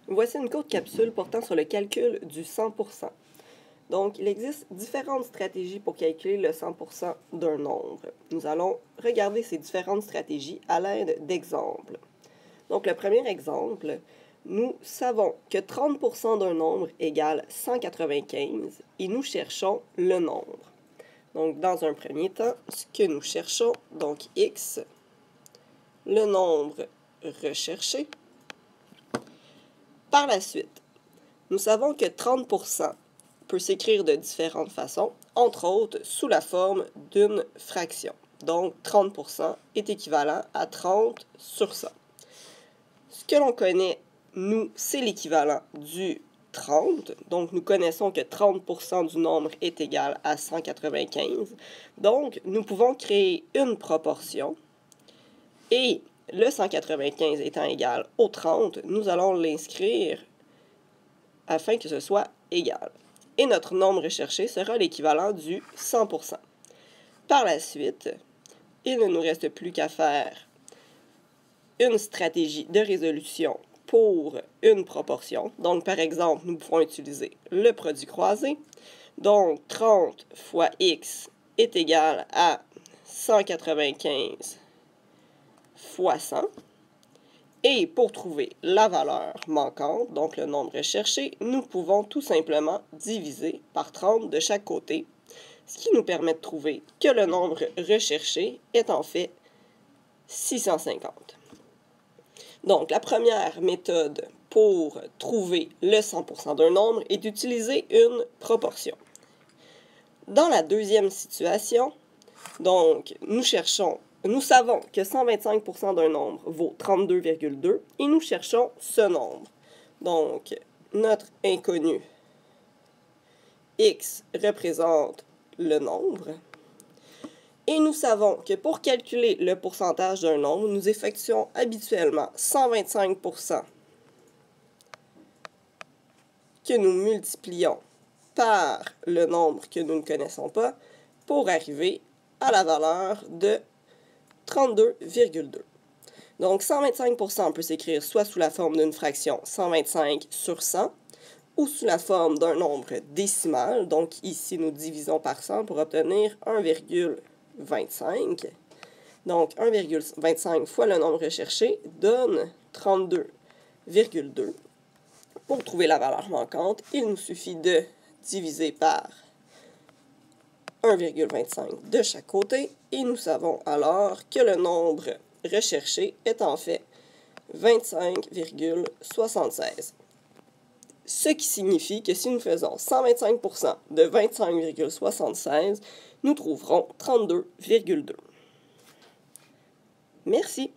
Voici une courte capsule portant sur le calcul du 100%. Donc, il existe différentes stratégies pour calculer le 100% d'un nombre. Nous allons regarder ces différentes stratégies à l'aide d'exemples. Donc, le premier exemple, nous savons que 30% d'un nombre égale 195 et nous cherchons le nombre. Donc, dans un premier temps, ce que nous cherchons, donc x, le nombre recherché. Par la suite, nous savons que 30% peut s'écrire de différentes façons, entre autres sous la forme d'une fraction. Donc, 30% est équivalent à 30 sur 100. Ce que l'on connaît, nous, c'est l'équivalent du 30. Donc, nous connaissons que 30% du nombre est égal à 195. Donc, nous pouvons créer une proportion. Et le 195 étant égal au 30, nous allons l'inscrire afin que ce soit égal. Et notre nombre recherché sera l'équivalent du 100%. Par la suite, il ne nous reste plus qu'à faire une stratégie de résolution pour une proportion. Donc, par exemple, nous pouvons utiliser le produit croisé. Donc, 30 fois x est égal à 195 fois 100. Et pour trouver la valeur manquante, donc le nombre recherché, nous pouvons tout simplement diviser par 30 de chaque côté, ce qui nous permet de trouver que le nombre recherché est en fait 650. Donc, la première méthode pour trouver le 100% d'un nombre est d'utiliser une proportion. Dans la deuxième situation, donc, nous savons que 125% d'un nombre vaut 32,2 et nous cherchons ce nombre. Donc, notre inconnu x représente le nombre. Et nous savons que pour calculer le pourcentage d'un nombre, nous effectuons habituellement 125% que nous multiplions par le nombre que nous ne connaissons pas pour arriver à la valeur de 32,2. Donc, 125% peut s'écrire soit sous la forme d'une fraction 125 sur 100 ou sous la forme d'un nombre décimal. Donc, ici, nous divisons par 100 pour obtenir 1,25. Donc, 1,25 fois le nombre recherché donne 32,2. Pour trouver la valeur manquante, il nous suffit de diviser par 1,25 de chaque côté et nous savons alors que le nombre recherché est en fait 25,76. Ce qui signifie que si nous faisons 125% de 25,76, nous trouverons 32,2. Merci.